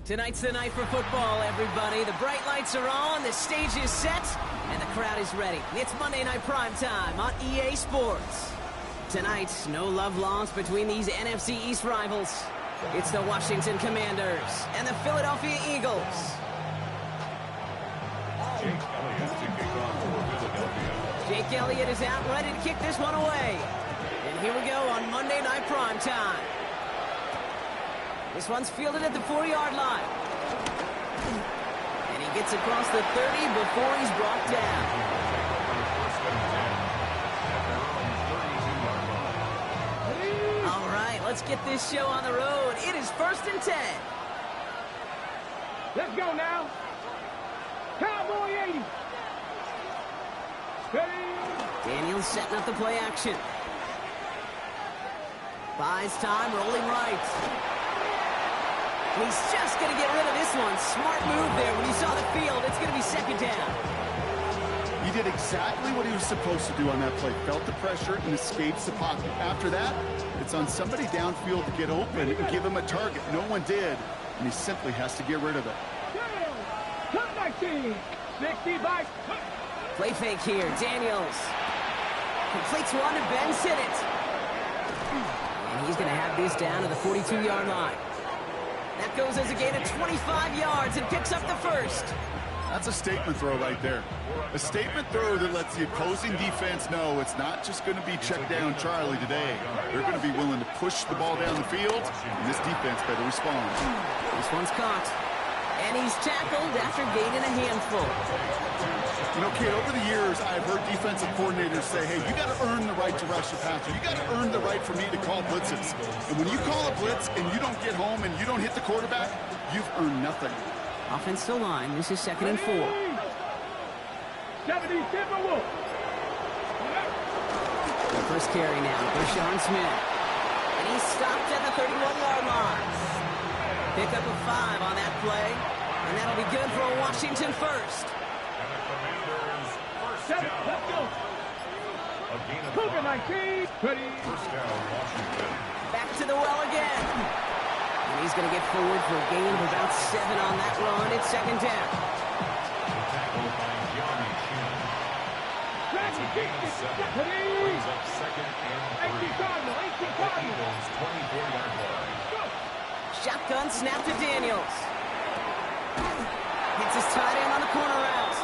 Tonight's the night for football, everybody. The bright lights are on, the stage is set, and the crowd is ready. It's Monday Night Prime Time on EA Sports. Tonight, no love lost between these NFC East rivals. It's the Washington Commanders and the Philadelphia Eagles. Jake Elliott is out, ready to kick this one away. And here we go on Monday Night Prime Time. This one's fielded at the 4-yard line. And he gets across the 30 before he's brought down. All right, let's get this show on the road. It is 1st and 10. Let's go now. Cowboy 80. Steady. Daniels setting up the play action. Buys time, rolling right. He's just going to get rid of this one. Smart move there when he saw the field. It's going to be 2nd down. He did exactly what he was supposed to do on that play. Felt the pressure and escapes the pocket. After that, it's on somebody downfield to get open and give him a target. No one did, and he simply has to get rid of it. Cut 19. 60 by. Play fake here. Daniels completes one to Ben Sinnott. And he's going to have this down to the 42-yard line. That goes as a gain of 25 yards and picks up the 1st. That's a statement throw right there. A statement throw that lets the opposing defense know it's not just going to be check down Charlie today. They're going to be willing to push the ball down the field, and this defense better respond. This one's caught. And he's tackled after gaining a handful. You know, kid, over the years, I've heard defensive coordinators say, hey, you got to earn the right to rush the passer. You got to earn the right for me to call blitzes. And when you call a blitz and you don't get home and you don't hit the quarterback, you've earned nothing. Offensive line, this is 2nd and 4. 70 Timberwolves. The first carry now, Deshaun Smith. And he's stopped at the 31-yard line. Pick up a 5 on that play. And that'll be good for a Washington 1st. Let's go. Cougar 19. Ready. Back to the well again. And he's going to get forward for a gain of about 7 on that run. It's 2nd down. Shotgun snap to Daniels. Hits his tight end on the corner route.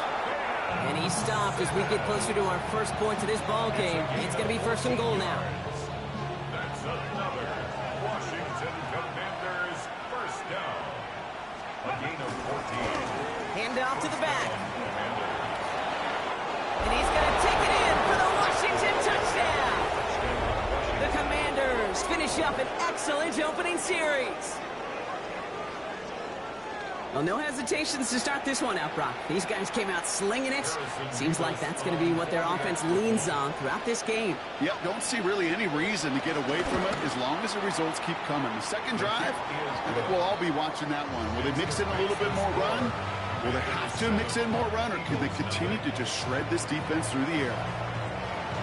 And he stopped as we get closer to our first point to this ball game. It's going to be 1st and goal now. That's another Washington Commanders 1st down. A gain of 14. Hand off to the back. And he's going to take it in for the Washington touchdown. The Commanders finish up an excellent opening series. Well, no hesitations to start this one out, Brock. These guys came out slinging it. Seems like that's going to be what their offense leans on throughout this game. Yeah, don't see really any reason to get away from it as long as the results keep coming. The second drive, I think we'll all be watching that one. Will they mix in a little bit more run? Will they have to mix in more run, or can they continue to just shred this defense through the air?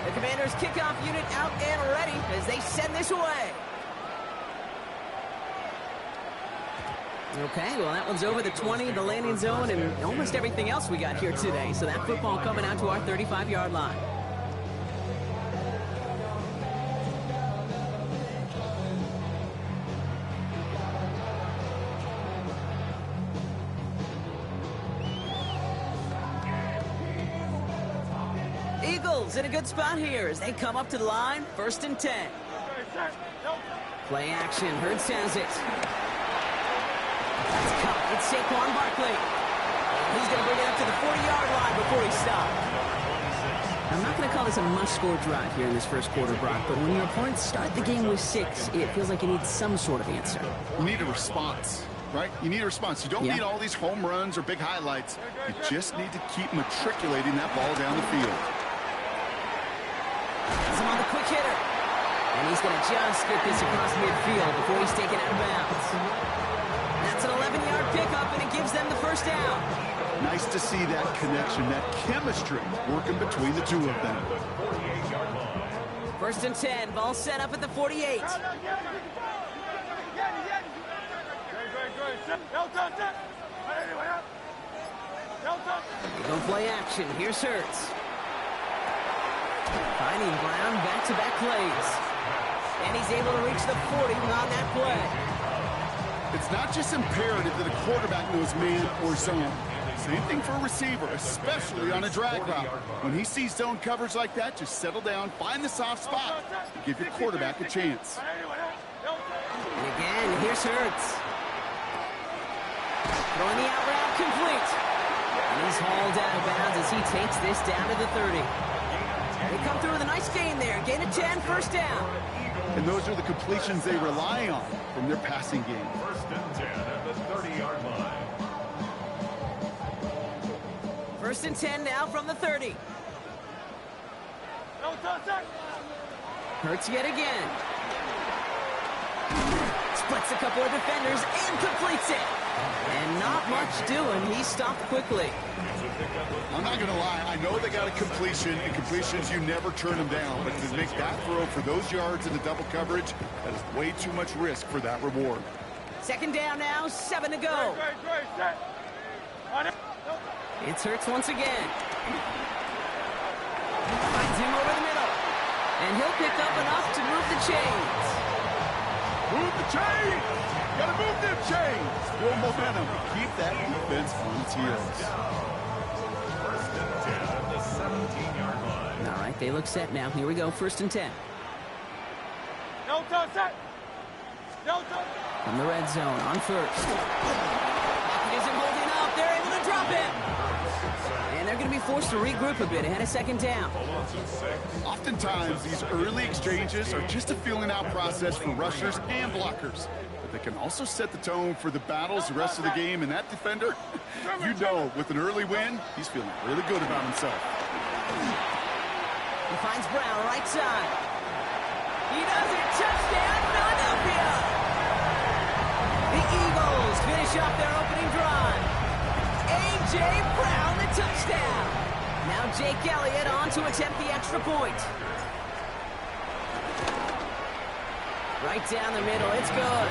The Commanders kickoff unit out and ready as they send this away. Okay, well, that one's over the 20, the landing zone, and almost everything else we got here today. So that football coming out to our 35-yard line. Eagles in a good spot here as they come up to the line, 1st and 10. Play action, Hurts has it. That's caught. It's Saquon Barkley. He's going to bring it up to the 40-yard line before he stops. I'm not going to call this a must-score drive here in this first quarter, Brock, but when your opponents start the game with 6, it feels like you need some sort of answer. You need a response, right? You need a response. You don't need all these home runs or big highlights. You just need to keep matriculating that ball down the field. He's on the quick hitter. And he's going to just get this across midfield before he's taken out of bounds. That's an 11-yard pickup, and it gives them the first down. Nice to see that connection, that chemistry working between the two of them. 1st and 10, ball set up at the 48. They go play action. Here's Hurts. Finding Brown, back-to-back plays. And he's able to reach the 40 on that play. It's not just imperative that a quarterback knows man or zone. Same thing for a receiver, especially on a drag route. When he sees zone coverage like that, just settle down, find the soft spot, and give your quarterback a chance. And again, here's Hurts. Throwing the out route complete. And he's hauled out of bounds as he takes this down to the 30. They come through with a nice gain there. Gain of 10, first down. And those are the completions they rely on from their passing game. 1st and 10 at the 30-yard line. 1st and 10 now from the 30. Hurts yet again. Splits a couple of defenders and completes it. And not much doing. He stopped quickly. I'm not going to lie. I know they got a completion, and completions, you never turn them down. But to make that throw for those yards in the double coverage, that is way too much risk for that reward. 2nd down now, 7 to go. It's Hurts once again. Finds him over the middle. And he'll pick up enough to move the chains. Move the chains! Gotta move them chains! Build momentum. Keep that defense on its heels. 1st and 10 at the 17-yard line. All right, they look set now. Here we go, 1st and 10. From the red zone on 1st. Pocket isn't holding up. They're able to drop him. And they're going to be forced to regroup a bit ahead of 2nd down. Oftentimes, these early exchanges are just a feeling out process for rushers and blockers. But they can also set the tone for the battles the rest of the game. And that defender, you know, with an early win, he's feeling really good about himself. He finds Brown right side. He does it. Touchdown, Philadelphia! The Eagles finish off their opening drive. A.J. Brown, the touchdown. Now Jake Elliott on to attempt the extra point. Right down the middle, it's good.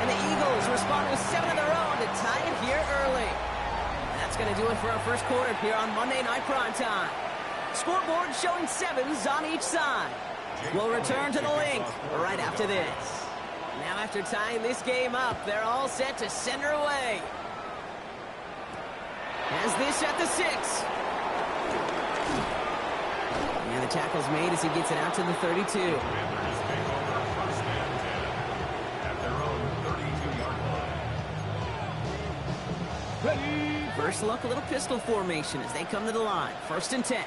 And the Eagles respond with 7 of their own to tie it here early. That's going to do it for our first quarter here on Monday Night Primetime. Scoreboard showing 7s on each side. We'll return to the link right after this. Now after tying this game up, they're all set to send her away. Has this at the 6. And the tackle's made as he gets it out to the 32. First look, a little pistol formation as they come to the line. 1st and 10.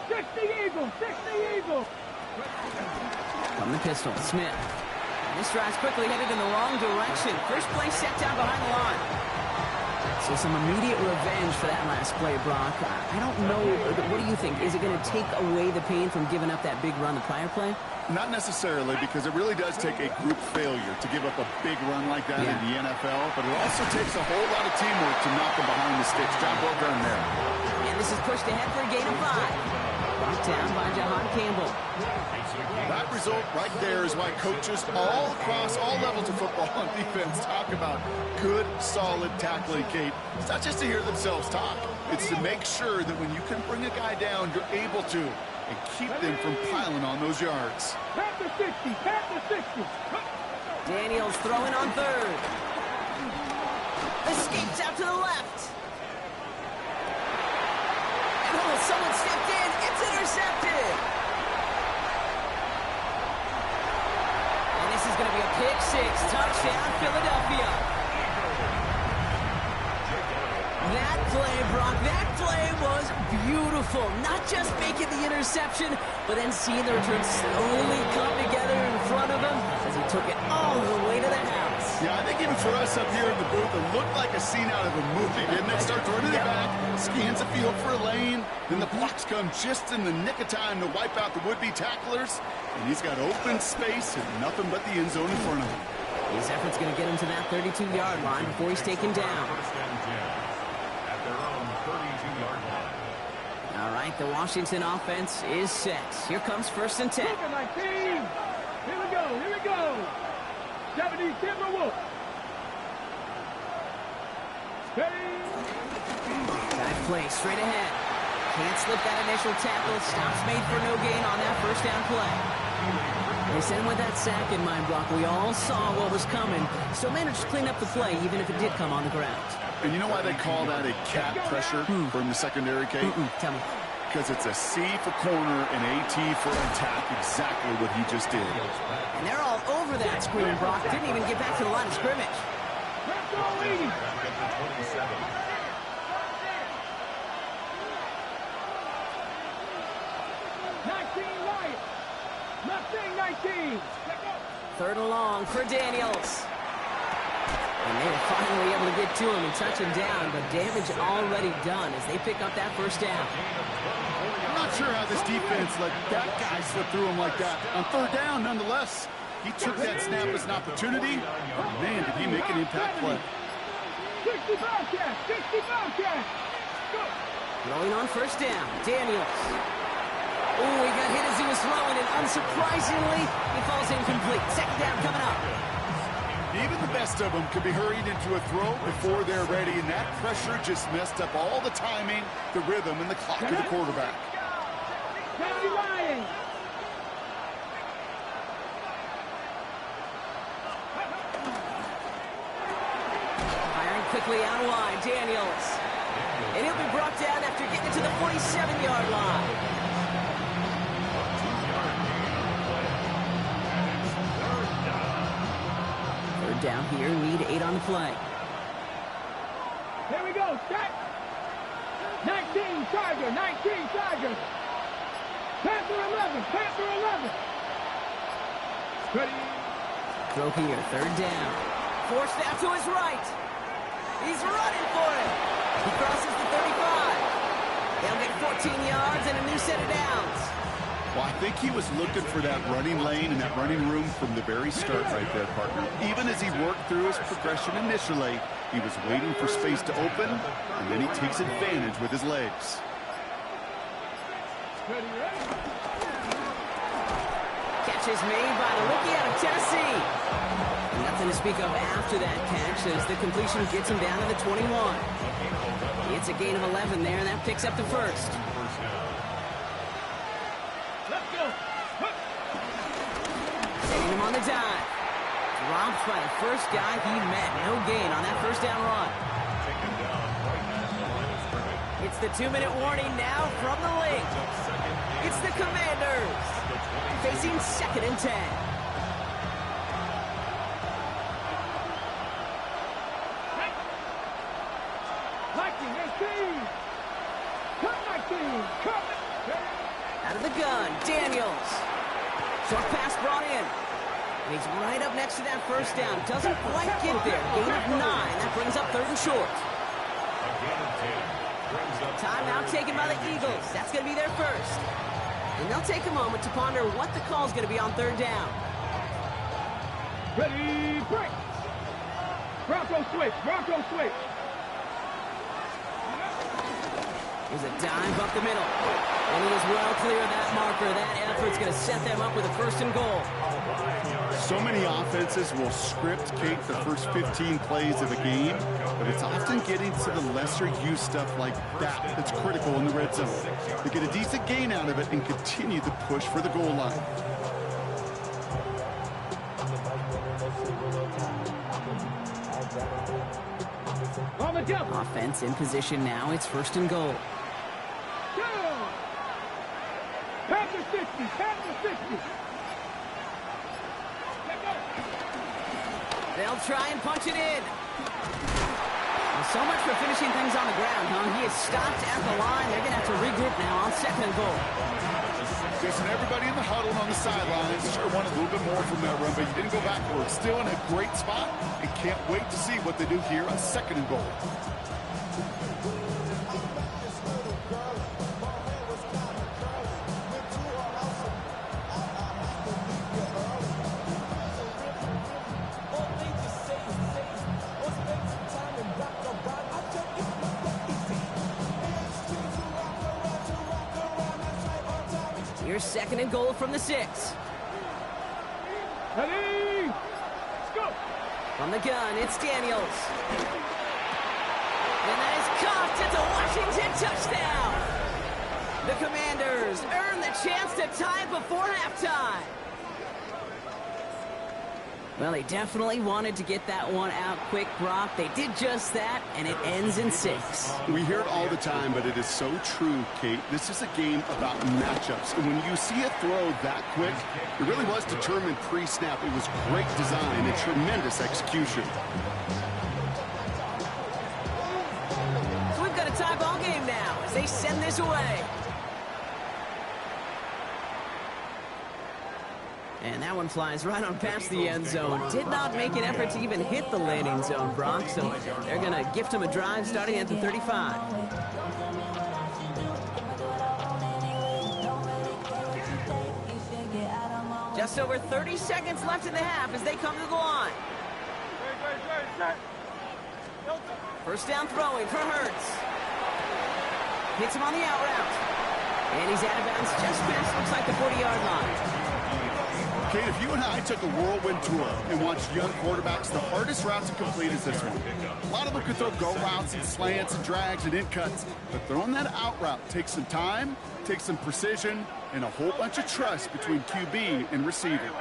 60 Eagles! 60 Eagles! From the pistol, Smith. And this drive's quickly headed in the wrong direction. First play set down behind the line. So some immediate revenge for that last play, Brock. I don't know. What do you think? Is it going to take away the pain from giving up that big run the prior play? Not necessarily, because it really does take a group failure to give up a big run like that in the NFL, but it also takes a whole lot of teamwork to knock them behind the sticks. Job well done there. And this is pushed ahead for a gain of 5. Brought down by Jahan Campbell. That result right there is why coaches all across all levels of football and defense talk about good, solid tackling, Kate. It's not just to hear themselves talk. It's to make sure that when you can bring a guy down, you're able to, and keep them from piling on those yards. Tap the 60! Tap the 60! Daniels throwing on 3rd. Escapes out to the left. And someone stepped in. It's intercepted. And this is going to be a pick 6. Touchdown, Philadelphia. That play, Brock, that play was beautiful. Not just making the interception, but then seeing the return slowly come together in front of him as he took it all the way to the house. Yeah, I think even for us up here in the booth, it looked like a scene out of a movie, didn't it? Starts running it back, scans the field for a lane, then the blocks come just in the nick of time to wipe out the would-be tacklers, and he's got open space and nothing but the end zone in front of him. His effort's going to get him to that 32-yard line before he's taken down. First and 10 at their own 32-yard line. All right, the Washington offense is set. Here comes first and 10. Look at my team. Here we go. Here we go. 70 Timberwolves. Steady. Dive play straight ahead. Can't slip that initial tackle. Stops made for no gain on that first down play. They sent him with that sack in mind, Brock. We all saw what was coming, so managed to clean up the play, even if it did come on the ground. And you know why they call that a cat pressure from the secondary, Kate? Tell me. Because it's a C for corner and AT for attack, exactly what he just did. And they're all over that screen, Brock. Didn't even get back to the line of scrimmage. Let's go, Edie. Nothing, 19. Third and long for Daniels. And they were finally able to get to him and touch him down, but damage already done as they pick up that first down. I'm not sure how this defense let that guy slip through him like that. On third down, nonetheless, he took that snap as an opportunity. Man, did he make an impact play. 60 Bobcats, 60 Bobcats. Go. Rolling on first down, Daniels. Oh, he got hit as he was throwing, and unsurprisingly, he falls incomplete. Second down coming up. Even the best of them could be hurried into a throw before they're ready, and that pressure just messed up all the timing, the rhythm, and the clock of the quarterback. 70 Lions. Firing quickly out wide, Daniels. And he'll be brought down after getting to the 47-yard line. Third down here, need 8 on the play. Here we go, set. 19 Charger, 19 Charger. Panther 11, Panther 11. Ready. Throw here, third down. Forced out to his right. He's running for it. He crosses the 35. They'll get 14 yards and a new set of downs. Well, I think he was looking for that running lane and that running room from the very start right there, partner. Even as he worked through his progression initially, he was waiting for space to open, and then he takes advantage with his legs. Ready, ready. Catch is made by the rookie out of Tennessee. Nothing to speak of after that catch as the completion gets him down to the 21. It's a gain of 11 there, and that picks up the first. Let's go. Setting him on the dive. Dropped by the first guy he met. No gain on that first down run. It's the 2-minute warning now from the lake. It's the Commanders facing 2nd and 10. Lightning, 18. Cut 19. Cut. Out of the gun, Daniels. Short pass brought in. And he's right up next to that first down. Doesn't quite get there. Gain of 9. That brings up 3rd and short. Timeout taken by the Eagles. That's going to be their first. And they'll take a moment to ponder what the call is going to be on 3rd down. Ready, break. Bronco switch, Bronco switch. There's a dive up the middle. And he is well clear of that marker. That effort's going to set them up with a 1st and goal. So many offenses will script, Kate, the first 15 plays of a game, but it's often getting to the lesser-used stuff like that that's critical in the red zone. They get a decent gain out of it and continue the push for the goal line. On the jump. Offense in position now. It's 1st and goal. Down. Panther 60, Panther 60. They'll try and punch it in. Well, so much for finishing things on the ground, huh? He is stopped at the line. They're going to have to regroup now on 2nd and goal. Jason, everybody in the huddle on the sidelines sure wanted a little bit more from that run, but he didn't go backwards. Still in a great spot and can't wait to see what they do here on 2nd and goal. Here's 2nd and goal from the 6. Ready? Let's go. From the gun, it's Daniels. And that is caught. It's a Washington touchdown. The Commanders earn the chance to tie before halftime. Well, they definitely wanted to get that one out quick, Brock. They did just that, and it ends in 6. We hear it all the time, but it is so true, Kate. This is a game about matchups. And when you see a throw that quick, it really was determined pre-snap. It was great design and tremendous execution. So we've got a tie ball game now as they send this away. And that one flies right on past the end zone. Did not make an effort to even hit the landing zone, Brock. So they're going to gift him a drive starting at the 35. Just over 30 seconds left in the half as they come to the line. First down throwing for Hurts. Hits him on the out route. And he's out of bounds just past, looks like the 40-yard line. Kate, if you and I took a whirlwind tour and watched young quarterbacks, the hardest route to complete is this one. A lot of them could throw go routes and slants and drags and in cuts, but throwing that out route takes some time, takes some precision, and a whole bunch of trust between QB and receiver.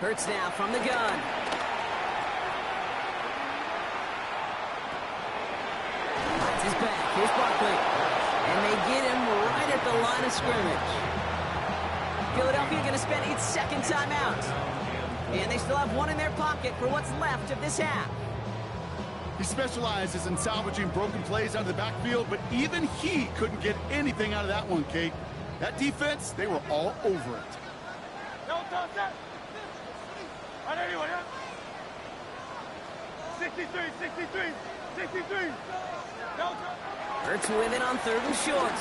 Hurts now from the gun. That's his back. Here's Barkley. And they get him right at the line of scrimmage. Philadelphia going to spend its 2nd timeout. And they still have one in their pocket for what's left of this half. He specializes in salvaging broken plays out of the backfield, but even he couldn't get anything out of that one, Kate. That defense, they were all over it. 63. Hurts with it on 3rd and short.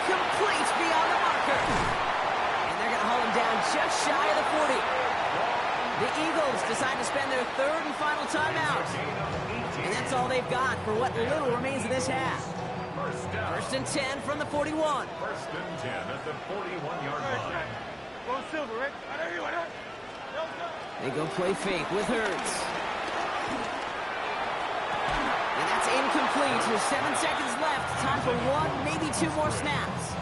Complete beyond the marker. And they're going to haul him down just shy of the 40. The Eagles decide to spend their 3rd and final timeout. And that's all they've got for what little remains of this half. 1st and 10 from the 41. 1st and 10 at the 41-yard line. Go silver, right? They go play fake with Hurts. And that's incomplete. With 7 seconds left. Time for 1, maybe 2 more snaps.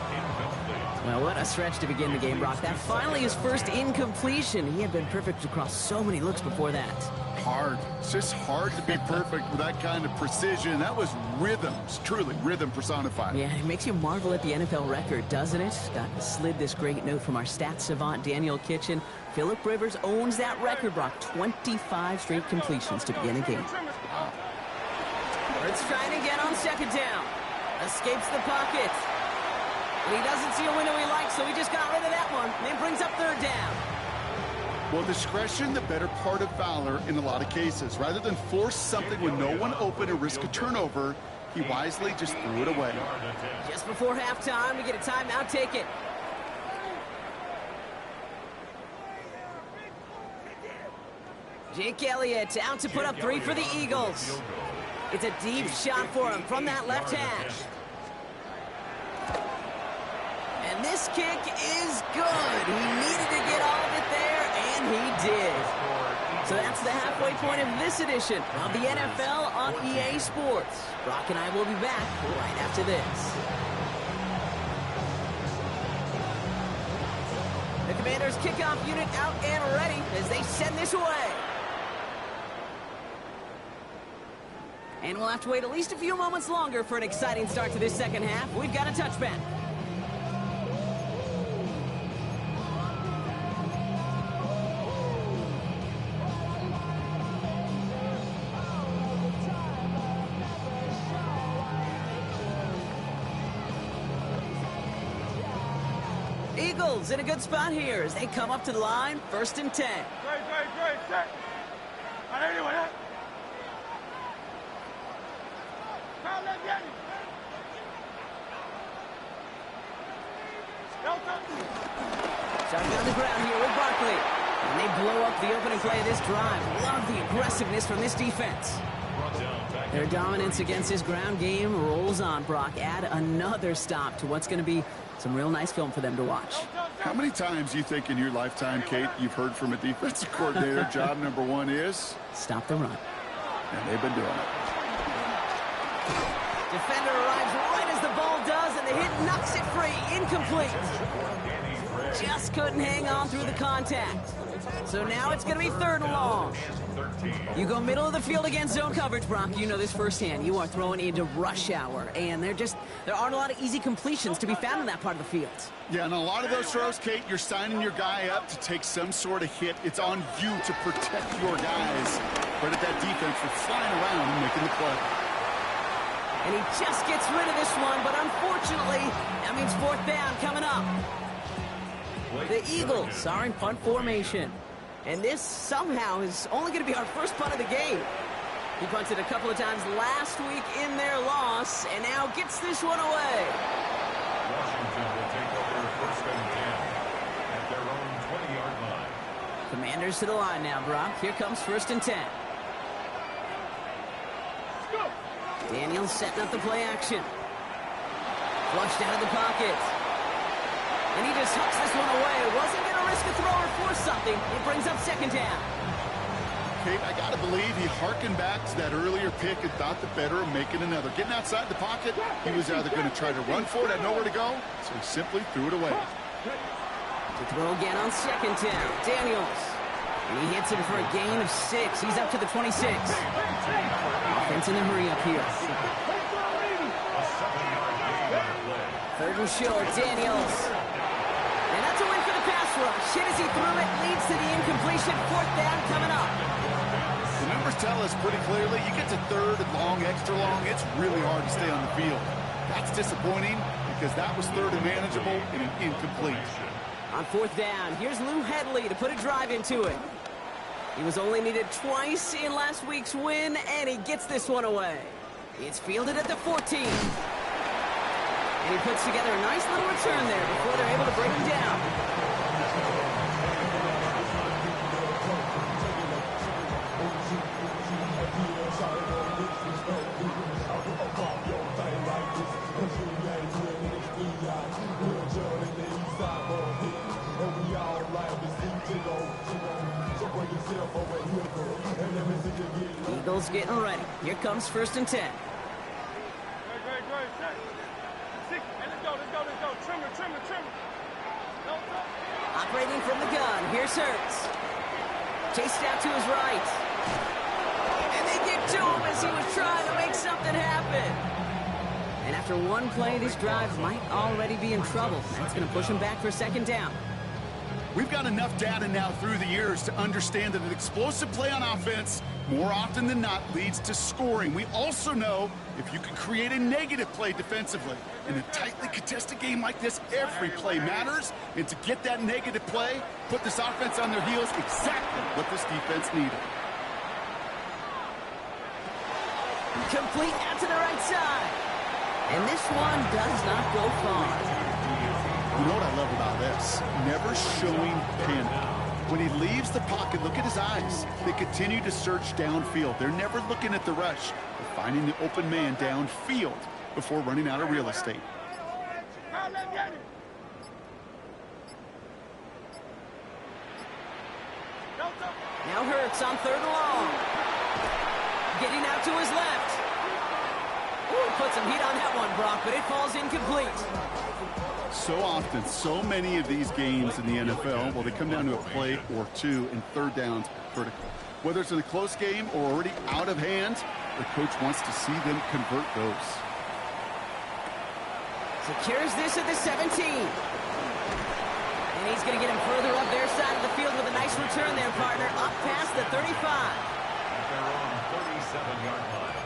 Well, what a stretch to begin the game, Brock. That finally his first incompletion. He had been perfect across so many looks before that. Hard. It's just hard to be perfect with that kind of precision. That was rhythm. It's truly rhythm personified. Yeah, it makes you marvel at the NFL record, doesn't it? Slid this great note from our stats savant, Daniel Kitchen. Phillip Rivers owns that record, Brock. 25 straight completions to begin a game. Hurts trying again on 2nd down. Escapes the pocket. But he doesn't see a window he likes, so he just got rid of that one. Then brings up 3rd down. Well, discretion, the better part of valor in a lot of cases. Rather than force something with no one open and risk a turnover, he wisely just threw it away. Just before halftime, we get a timeout. Take it. Jake Elliott out to put up 3 for the Eagles. It's a deep shot for him from that left hash. And this kick is good. He needed to get all of it there, and he did. So that's the halfway point of this edition of the NFL on EA Sports. Brock and I will be back right after this. The Commanders' kickoff unit out and ready as they send this away. And we'll have to wait at least a few moments longer for an exciting start to this 2nd half. We've got a touchback. Eagles in a good spot here as they come up to the line. 1st and 10. Great, set. Starting on the ground here with Barkley. And they blow up the opening play of this drive. Love the aggressiveness from this defense. Their dominance against his ground game rolls on, Brock. Add another stop to what's going to be some real nice film for them to watch. How many times do you think in your lifetime, Kate, you've heard from a defensive coordinator, job number one is? Stop the run. And they've been doing it. Defender arrives right as the ball does, and the hit knocks it free. Incomplete. Just couldn't hang on through the contact. So now it's going to be 3rd and long. You go middle of the field against zone coverage, Brock. You know this firsthand. You are throwing into rush hour, and there aren't a lot of easy completions to be found in that part of the field. Yeah, and a lot of those throws, Kate, you're signing your guy up to take some sort of hit. It's on you to protect your guys. Credit that defense for flying around and making the play. And he just gets rid of this one, but unfortunately, that means 4th down coming up. The Eagles are in punt formation. And this somehow is only going to be our first punt of the game. He punted a couple of times last week in their loss, and now gets this one away. Washington will take over 1st and 10 at their own 20-yard line. Commanders to the line now, Brock. Here comes 1st and 10. Daniels setting up the play action. Flushed out of the pocket. And he just hooks this one away. Wasn't going to risk a throw or force something. It brings up 2nd down. Kate, I got to believe he harkened back to that earlier pick and thought the better of making another. Getting outside the pocket, he was either going to try to run for it, had nowhere to go, so he simply threw it away. To throw again on 2nd down. Daniels. And he hits him for a gain of 6. He's up to the 26. Offense in a hurry up here. 3rd and short, Daniels. And that's a win for the pass rush. Hit as he threw it, leads to the incompletion. 4th down coming up. The numbers tell us pretty clearly, you get to 3rd and long, extra long, it's really hard to stay on the field. That's disappointing because that was 3rd and manageable and an incomplete. On 4th down, here's Lou Hedley to put a drive into it. He was only needed twice in last week's win, and he gets this one away. It's fielded at the 14. And he puts together a nice little return there before they're able to bring him down. Eagles getting ready. Here comes 1st and 10. Operating from the gun. Here's Hurts. Chased out to his right. And they get to him as he was trying to make something happen. And after one play, this drive might already be in trouble. That's going to push him back for 2nd down. We've got enough data now through the years to understand that an explosive play on offense more often than not leads to scoring. We also know if you can create a negative play defensively in a tightly contested game like this, every play matters. And to get that negative play, put this offense on their heels, exactly what this defense needed. Complete out to the right side. And this one does not go far. You know what I love about this? Never showing panic. When he leaves the pocket, look at his eyes. They continue to search downfield. They're never looking at the rush. They're finding the open man downfield before running out of real estate. Now Hurts on 3rd and long. Getting out to his left. Ooh, put some heat on that one, Brock, but it falls incomplete. So often, so many of these games in the NFL, well, they come down to a play or two, and 3rd downs are critical. Whether it's in a close game or already out of hand, the coach wants to see them convert those. Secures this at the 17. And he's going to get him further up their side of the field with a nice return there, partner, up past the 35. At their own 37-yard line.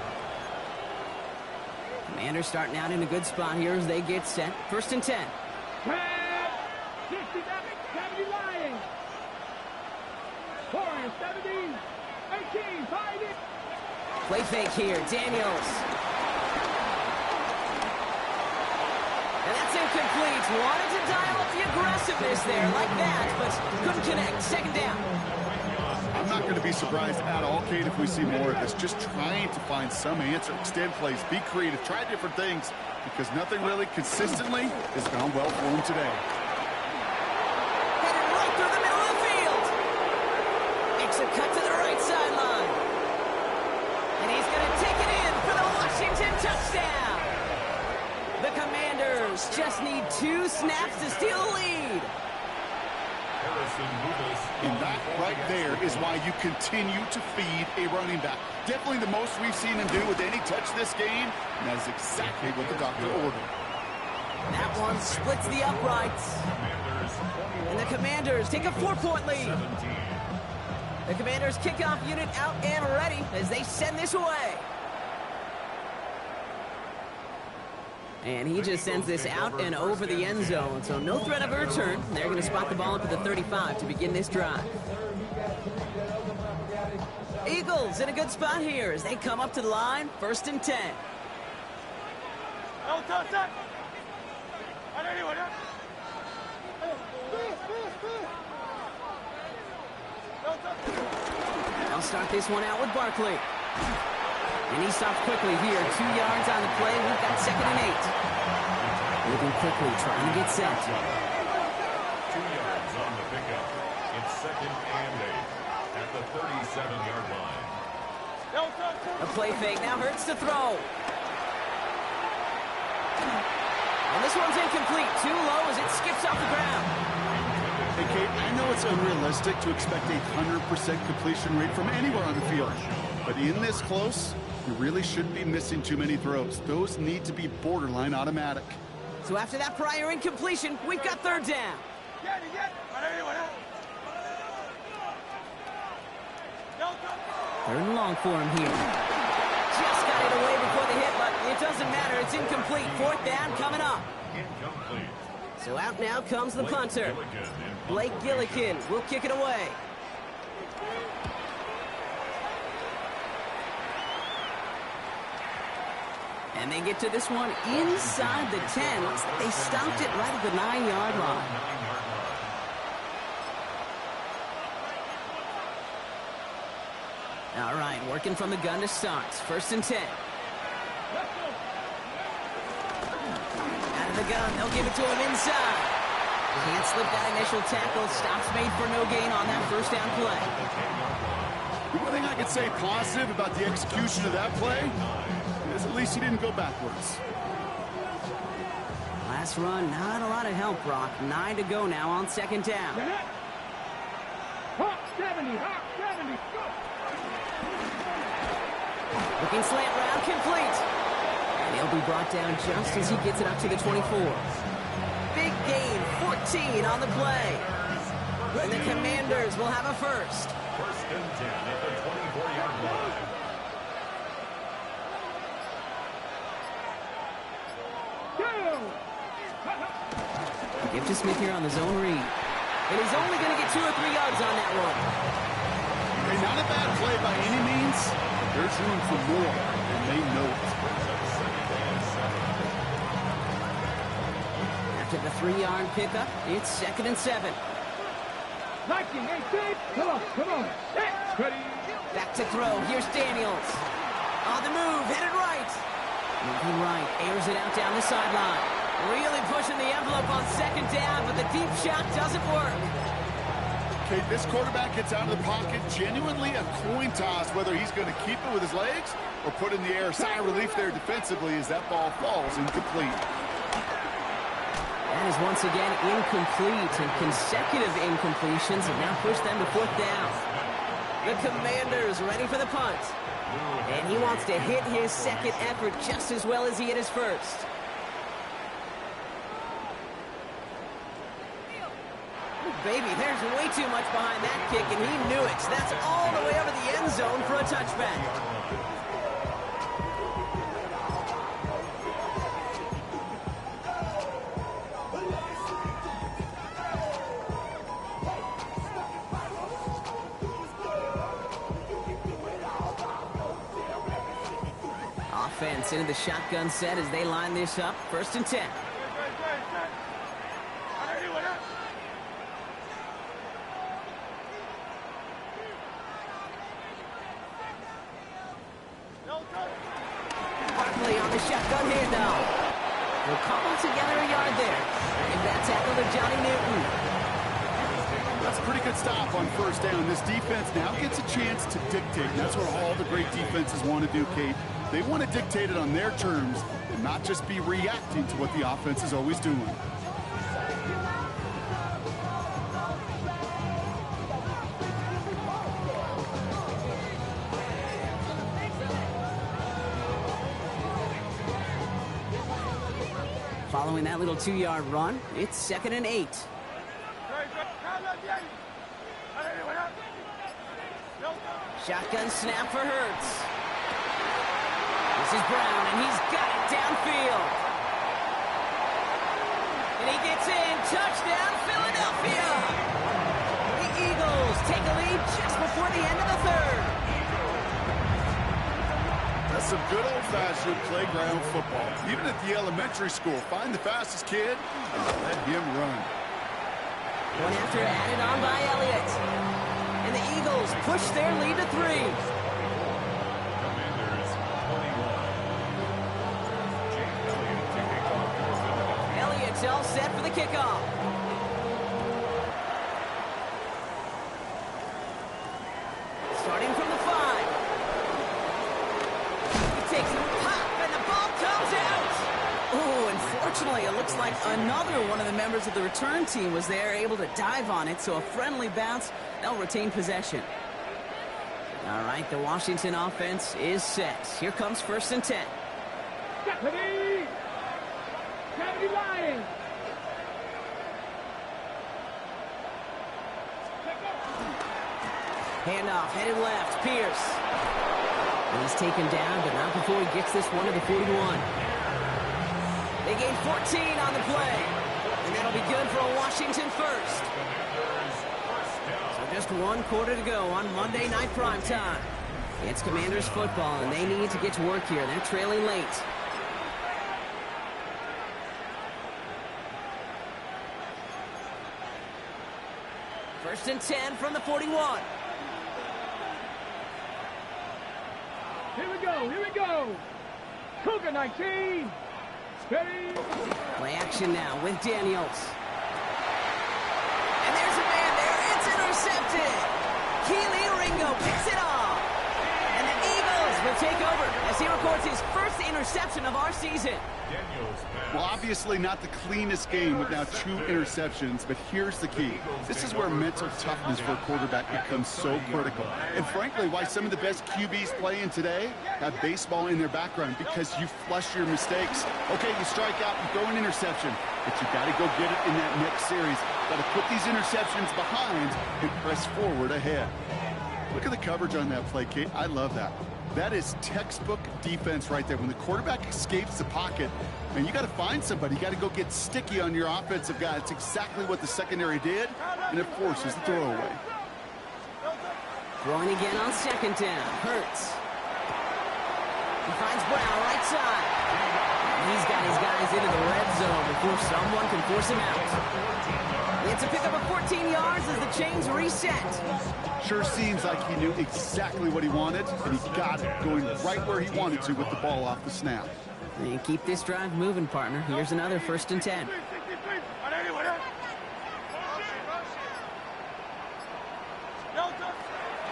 Commanders starting out in a good spot here as they get set. 1st and 10. 10, 60, 70 Lions. 4, 70, 18, 5. Play fake here, Daniels. And that's incomplete. Wanted to dial up the aggressiveness there like that, but couldn't connect. 2nd down. I I'm not going to be surprised at all, Kate, if we see more of this. Just trying to find some answer, extend plays, be creative, try different things, because nothing really consistently has gone well for him today. Headed right through the middle of the field. Makes a cut to the right sideline. And he's going to take it in for the Washington touchdown. The Commanders just need 2 snaps to steal the lead. And that right there is why you continue to feed a running back. Definitely the most we've seen him do with any touch this game, and that is exactly what the doctor ordered. That one splits the uprights. And the Commanders take a 4-point lead. The Commanders kickoff unit out and ready as they send this away. And he just sends this out and over the end zone, so no threat of a return. They're going to spot the ball up at the 35 to begin this drive. Eagles in a good spot here as they come up to the line, 1st and 10. I'll start this one out with Barkley. And he stops quickly here. 2 yards on the play. We've got 2nd and 8. Moving quickly, trying to get set. 2 yards on the pickup. It's 2nd and 8 at the 37-yard line. A play fake now hurts to throw. And this one's incomplete. Too low as it skips off the ground. Hey, Kate, I know it's unrealistic to expect a 100% completion rate from anywhere on the field. But in this close, you really shouldn't be missing too many throws. Those need to be borderline automatic. So after that prior incompletion, we've got 3rd down. 3rd and long for him here. Just got it away before the hit, but it doesn't matter. It's incomplete. 4th down coming up. Incomplete. So out now comes the punter. Blake Gillikin will kick it away. And they get to this one inside the 10. Looks like they stopped it right at the 9-yard line. All right, working from the gun to start. 1st and 10. Out of the gun, they'll give it to him inside. Can't slip that initial tackle. Stops made for no gain on that 1st down play. The one thing I could say positive about the execution of that play is at least he didn't go backwards. Last run, not a lot of help, Brock. 9 to go now on 2nd down. Hawk 70, Hawk 70, go! Looking slant route, complete. And he'll be brought down just as he gets it up to the 24. Big gain, 14 on the play. And the Commanders will have a 1st. 1st and 10 at the 24-yard line. Give to Smith here on the zone read. And he's only going to get 2 or 3 yards on that one. Hey, not a bad play by any means. There's room for more, and they know it. After the 3-yard pickup, it's 2nd and 7. 19, 18, come on, come on. Hey, ready. Back to throw. Here's Daniels. On the move, headed right. Moving right, airs it out down the sideline. Really pushing the envelope on 2nd down, but the deep shot doesn't work. Okay, this quarterback gets out of the pocket, genuinely a coin toss whether he's going to keep it with his legs or put it in the air. Sigh of relief there defensively as that ball falls incomplete. That is once again incomplete, and consecutive incompletions have now pushed them to 4th down. The Commanders ready for the punt. And he wants to hit his 2nd effort just as well as he hit his 1st. Baby, there's way too much behind that kick, and he knew it. That's all the way over the end zone for a touchback. Offense into the shotgun set as they line this up. 1st and 10. They'll cobble together a yard there. Give that tackle to Johnny Newton. That's a pretty good stop on first down. This defense now gets a chance to dictate. And that's what all the great defenses want to do, Kate. They want to dictate it on their terms and not just be reacting to what the offense is always doing. Following that little 2-yard run, it's 2nd and 8. Shotgun snap for Hurts. This is Brown, and he's got it downfield. And he gets in. Touchdown, Philadelphia! The Eagles take a lead just before the end of the third. That's some good old-fashioned playground football. Even at the elementary school, find the fastest kid and let him run. One after added on by Elliott. And the Eagles push their lead to 3. Commanders 21. Jake Elliott to kick off for Philadelphia. Elliott's all set for the kickoff. Starting from the 5. He takes a pop, and the ball comes out. Oh, unfortunately, it looks like another one of the members of the return team was there, able to dive on it, so a friendly bounce. They'll retain possession. All right, the Washington offense is set. Here comes 1st and 10. Deputy! Deputy Lions! Handoff, headed left, Pierce. And he's taken down, but not before he gets this one to the 41. They gain 14 on the play. And that'll be good for a Washington first. So just 1 quarter to go on Monday Night Primetime. It's Commanders football, and they need to get to work here. They're trailing late. First and 10 from the 41. Here we go, here we go! Cougar 19! Steady! Play action now with Daniels. And there's a man there. It's intercepted. Keely Ringo picks it off. And the Eagles will take over as he records his first interception of our season. Well, obviously not the cleanest game with now 2 interceptions, but here's the key. This is where mental toughness for a quarterback becomes so critical. And frankly, why some of the best QBs playing today have baseball in their background, because you flush your mistakes. Okay, you strike out and throw an interception, but you got to go get it in that next series. Got to put these interceptions behind and press forward ahead. Look at the coverage on that play, Kate. I love that. That is textbook defense right there. When the quarterback escapes the pocket, man, you got to find somebody. You got to go get sticky on your offensive guy. It's exactly what the secondary did, and it forces the throwaway. Throwing again on 2nd down. Hurts. He finds Brown right side. He's got his guys into the red zone before someone can force him out. It's a pickup of 14 yards as the chains reset. Sure seems like he knew exactly what he wanted, and he got it, going right where he wanted to with the ball off the snap. And keep this drive moving, partner. Here's another 1st and 10.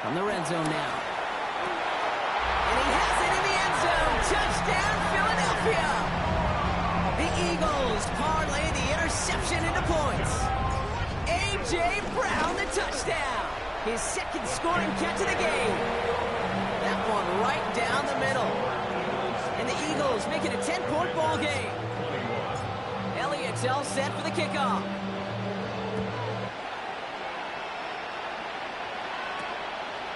From the red zone now. And he has it in the end zone. Touchdown, Philadelphia! The Eagles parlay the interception into points. A.J. Brown, the touchdown. His 2nd scoring catch of the game. That one right down the middle. And the Eagles make it a 10-point ball game. Elliott's all set for the kickoff.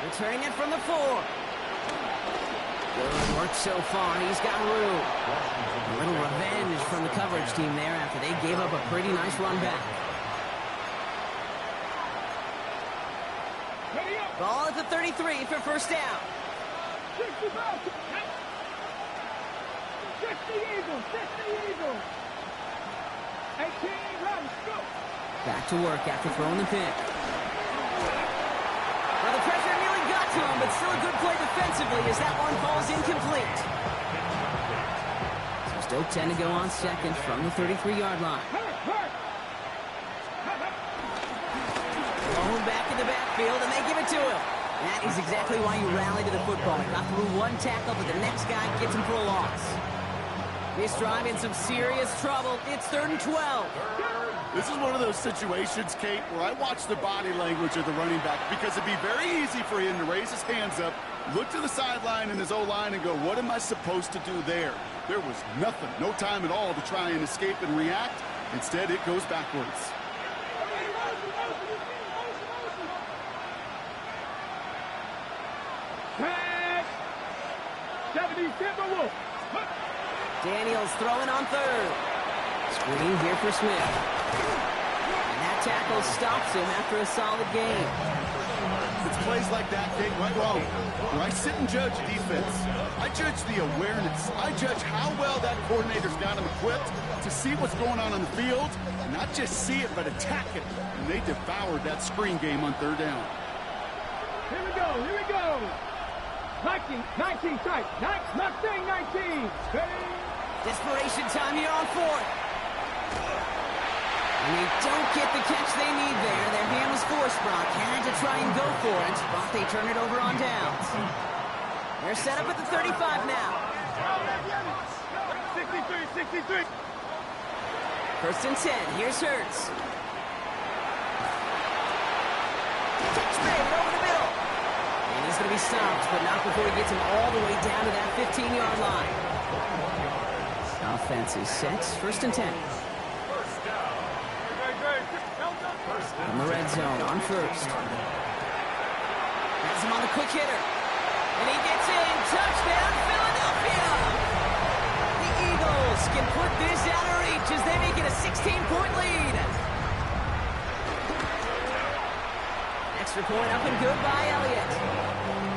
Returning it from the 4. Good work so far. He's got room. A little revenge from the coverage team there after they gave up a pretty nice run back. Ball at the 33 for 1st down. 60 Eagles, 60 Eagles. 18 runs, go. Back to work after throwing the pick. Well, the pressure nearly got to him, but still a good play defensively as that one falls incomplete. So Still 10 to go on second from the 33-yard line. Thrown back in the backfield, and they give it to him. That is exactly why you rally to the football. Got through one tackle, but the next guy gets him for a loss. This drive in some serious trouble. It's 3rd and 12. This is one of those situations, Kate, where I watch the body language of the running back because it'd be very easy for him to raise his hands up, look to the sideline in his O-line and go, what am I supposed to do there? There was nothing, no time at all to try and escape and react. Instead, it goes backwards. Tag! 70 Timberwolves. Daniels throwing on 3rd. Screen here for Smith. And that tackle stops him after a solid game. It's plays like that, Kate, right wrong. Where I sit and judge defense. I judge the awareness. I judge how well that coordinator's got him equipped to see what's going on the field. Not just see it, but attack it. And they devoured that screen game on 3rd down. Here we go, here we go. 19 tight. Not saying 19. Desperation time here on 4th. And they don't get the catch they need there. Their hand was forced. Brock had to try and go for it, but they turn it over on downs. They're set up at the 35 now. 63. 1st and 10. Here's Hurts. Catch made over the middle. And he's going to be stopped, but not before he gets him all the way down to that 15-yard line. Offense is set. 1st and 10. From the red zone on 1st. Has him on the quick hitter. And he gets in. Touchdown, Philadelphia! The Eagles can put this out of reach as they make it a 16-point lead. Extra point up and good by Elliott.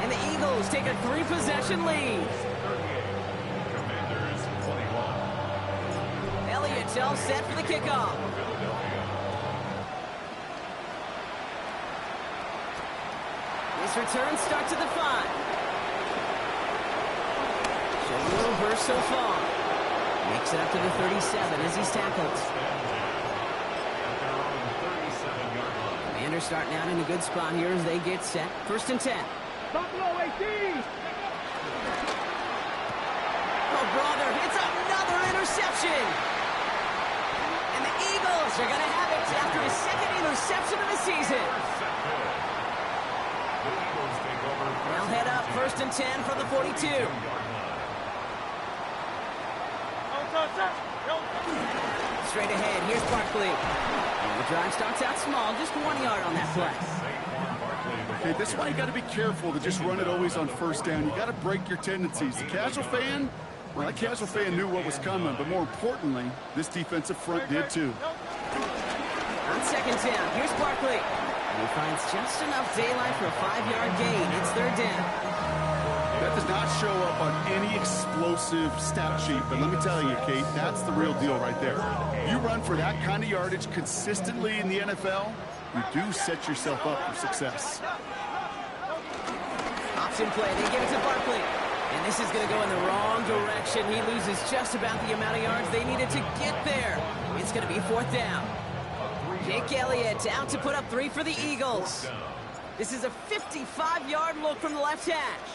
And the Eagles take a 3-possession lead. Elliott's all set for the kickoff. This return starts at the 5. Showing a little burst so far. Makes it up to the 37 as he's tackled. Commanders starting out in a good spot here as they get set. 1st and 10. Buffalo 18. Oh, brother, it's another interception. And the Eagles are going to have it after his 2nd interception of the season. They'll head up 1st and 10 from the 42. Straight ahead, here's Barkley. And the drive starts out small, just 1 yard on that play. Okay, this is why you got to be careful to just run it always on 1st down. You got to break your tendencies. The casual fan, well, that casual fan knew what was coming, but more importantly, this defensive front did too. On 2nd down, here's Barkley. And he finds just enough daylight for a 5-yard gain. It's 3rd down. That does not show up on any explosive stat sheet, but let me tell you, Kate, that's the real deal right there. You run for that kind of yardage consistently in the NFL, you do set yourself up for success. Option play, they give it to Barkley. And this is going to go in the wrong direction. He loses just about the amount of yards they needed to get there. It's going to be 4th down. Jake Elliott out to put up 3 for the Eagles. This is a 55-yard look from the left hash.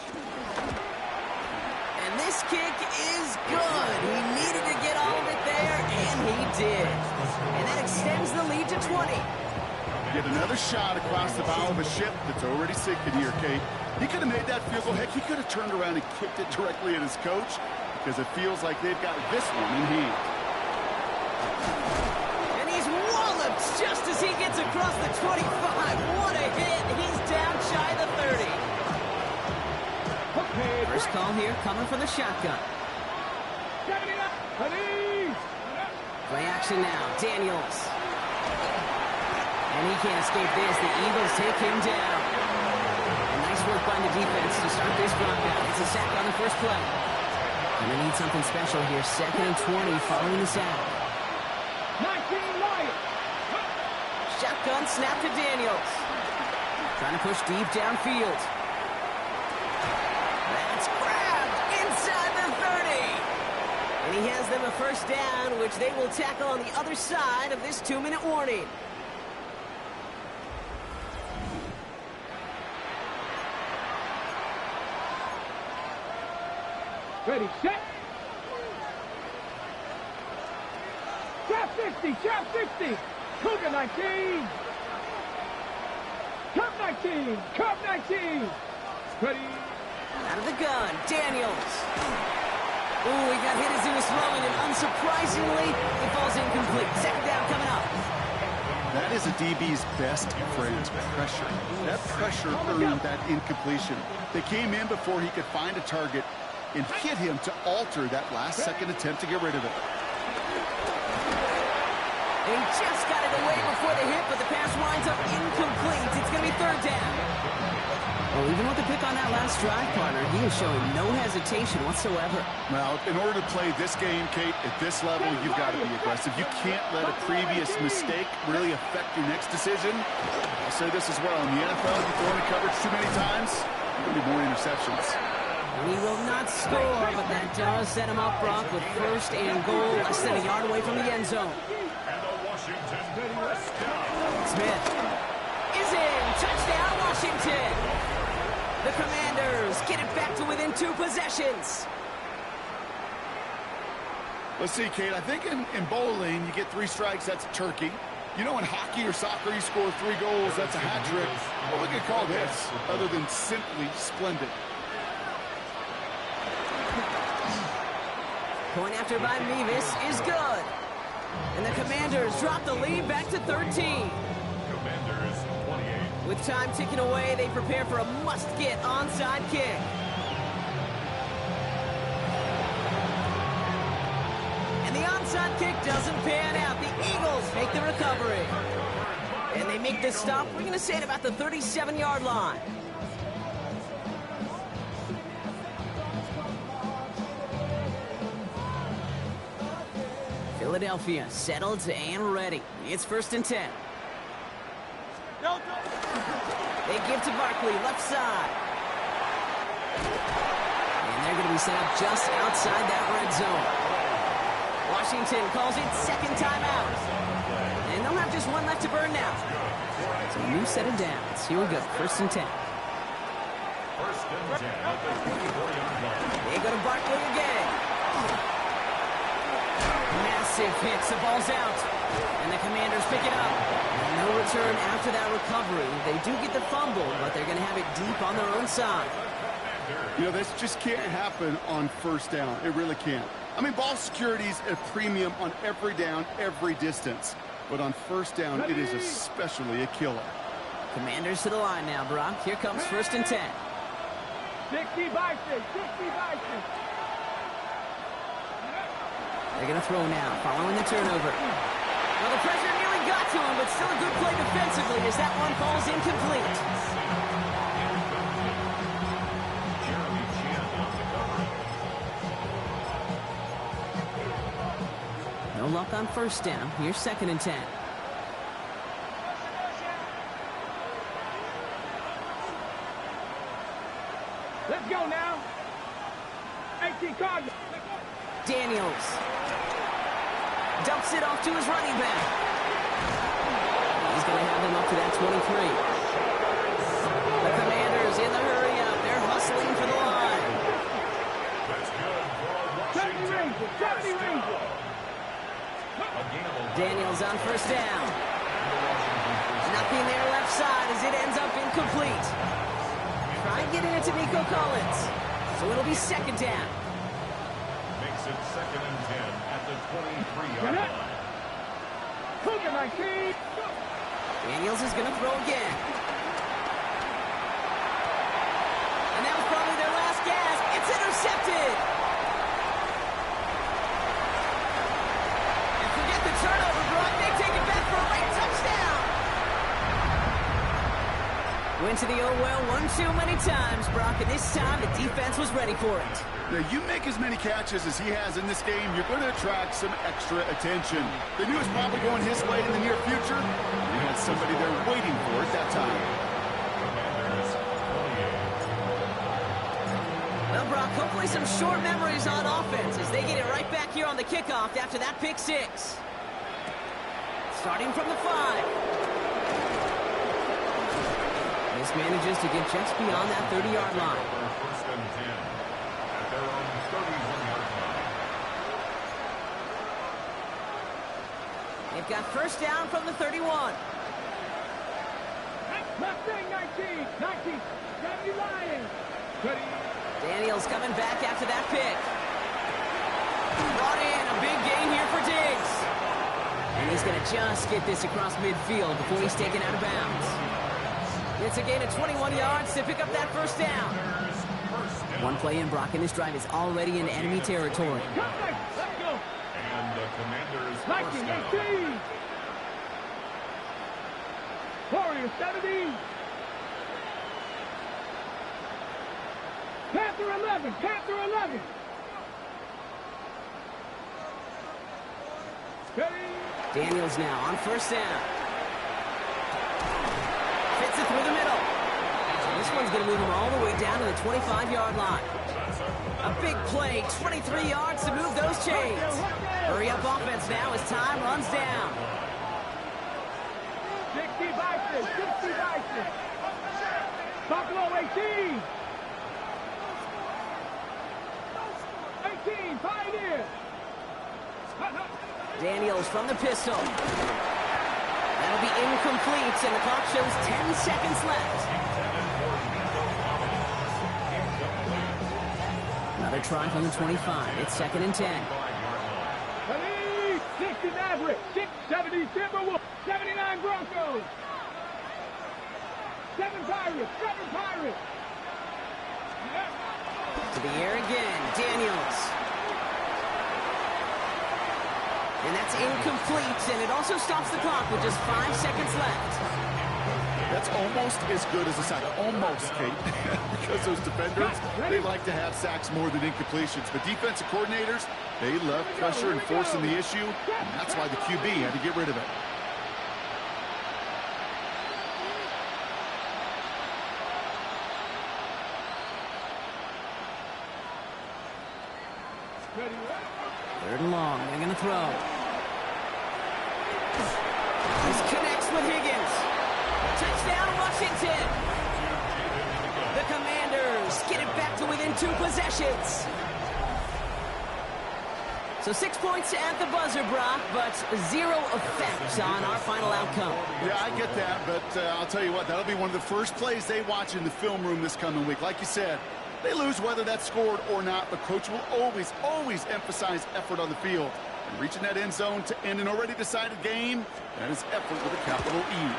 And this kick is good. He needed to get all of it there, and he did. And that extends the lead to 20. Get another shot across the bow of a ship that's already sinking here, Kate. He could have made that field goal. Heck, he could have turned around and kicked it directly at his coach because it feels like they've got this one in hand. And he's walloped just as he gets across the 25. What a hit. He's down shy of the 30. First call here coming from the shotgun. Play action now. Daniels. And he can't escape this. The Eagles take him down. And nice work by the defense to start this drive out. It's a sack on the first play. And they need something special here. 2nd and 20 following the sack. 19 Lions. Shotgun snap to Daniels. Trying to push deep downfield. That's grabbed inside the 30. And And he has them a first down, which they will tackle on the other side of this 2-minute warning. Ready, set. Trap 60, trap 60. Cougar 19. Cup 19, Cup 19. Ready. Out of the gun, Daniels. Ooh, he got hit as he was throwing, and unsurprisingly, it falls incomplete. Second down coming up. That is a DB's best friend, pressure. That pressure earned that incompletion. They came in before he could find a target and hit him to alter that last-second attempt to get rid of it. He just got it away before the hit, but the pass winds up incomplete. It's going to be third down. Well, even with the pick on that last drive, partner, he is showing no hesitation whatsoever. Well, in order to play this game, Kate, at this level, you've got to be aggressive. You can't let a previous mistake really affect your next decision. I'll say this as well. In the NFL, you throw into coverage too many times, there'll be more interceptions. And he will not score, but that does set him up, Brock, with first and goal, less than a yard away from the end zone. Smith is in. Touchdown, Washington. The Commanders get it back to within 2 possessions. Let's see, Kate. I think in bowling, you get 3 strikes, that's a turkey. You know, in hockey or soccer, you score 3 goals, that's a hat trick. What we could call this, other than simply splendid. Point after by Mevis is good. And the Commanders drop the lead back to 13. Commanders 28. With time ticking away, they prepare for a must-get onside kick. And the onside kick doesn't pan out. The Eagles make the recovery. And they make this stop, we're going to say, at about the 37-yard line. Philadelphia settled and ready. It's first and 10. They give to Barkley, left side. And they're going to be set up just outside that red zone. Washington calls it second timeout. And they'll have just one left to burn now. So a new set of downs. Here we go, first and 10. First and 10 at the 24-yard line. They go to Barkley again. Massive hits, the ball's out. And the Commanders pick it up. And no return after that recovery. They do get the fumble, but they're going to have it deep on their own side. You know, this just can't happen on first down. It really can't. I mean, ball security's a premium on every down, every distance. But on first down, it is especially a killer. Commanders to the line now, Brock. Here comes first and 10. 60 Bison, 60 Bison. They're going to throw now, following the turnover. Well, the pressure nearly got to him, but still a good play defensively as that one falls incomplete. Jeremy Chin on the coverage. No luck on first down. Here's second and 10. Let's go now. 18 Cardinals. Daniels dumps it off to his running back. He's going to have them up to that 23. The Commanders in the hurry up. They're hustling for the line. That's good for 70 Rangers, 70 Rangers. Daniels on first down. Nothing there left side as it ends up incomplete. Try getting it to Nico Collins. So it'll be second down. Makes it second and 10 at the 23-yard line. Cougar 19. Daniels is going to throw again. And that was probably their last gasp. It's intercepted. And forget the turnover, Brock. They take it back for a late touchdown. Went to the oh well one too many times, Brock, and this time the defense was ready for it. Now, you make as many catches as he has in this game, you're going to attract some extra attention. They knew it was probably going his way in the near future. They had somebody there waiting for it that time. Well, Brock, Hopefully some short memories on offense as they get it right back here on the kickoff after that pick six. Starting from the 5. This manages to get just beyond that 30-yard line. First and 10 at their own 31-yard line. They've got first down from the 31. Mustang 19. 19. 70 Lions. Daniels coming back after that pick. Brought in a big gain here for Diggs. And he's going to just get this across midfield before he's taken out of bounds. It's a gain of 21 yards to pick up that first down. One play in, Brock, and this drive is already in enemy territory. Let's go. And the Commanders' first 19. down. 18. Warriors 70. Panther 11. Panther 11. Daniels now on first down. Fits it through the middle. This one's going to move him all the way down to the 25-yard line. A big play, 23 yards to move those chains. Hurry up offense now as time runs down. 60 Bison. 60 Bison. Buffalo 18. 18 Pioneer. Daniels from the pistol. That'll be incomplete, and the clock shows 10 seconds left. Another try from the 25. It's 2nd and 10. 60 Maverick. 670 Timberwolves. 79 Broncos. 7 Pirates. 7 Pirates. To the air again, Daniels. And that's incomplete, and it also stops the clock with just 5 seconds left. That's almost as good as a sack. Almost, Kate. Because those defenders, they like to have sacks more than incompletions. But defensive coordinators, they love pressure and forcing the issue. And that's why the QB had to get rid of it. Third and long. They're going to throw. This connects with Higgins. Touchdown, Washington. The Commanders get it back to within 2 possessions. So 6 points at the buzzer, Brock, but 0 effect on our final outcome. Yeah, I get that, but I'll tell you what, that'll be one of the first plays they watch in the film room this coming week. Like you said, they lose whether that's scored or not, but Coach will always emphasize effort on the field. And reaching that end zone to end an already decided game, that is effort with a capital E.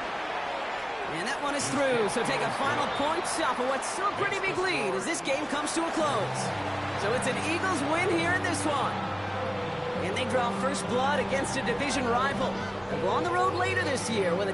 And that one is through, so take a final point off of what's still a pretty big lead as this game comes to a close. So it's an Eagles win here in this one. And they draw first blood against a division rival. They'll go on the road later this year with a chance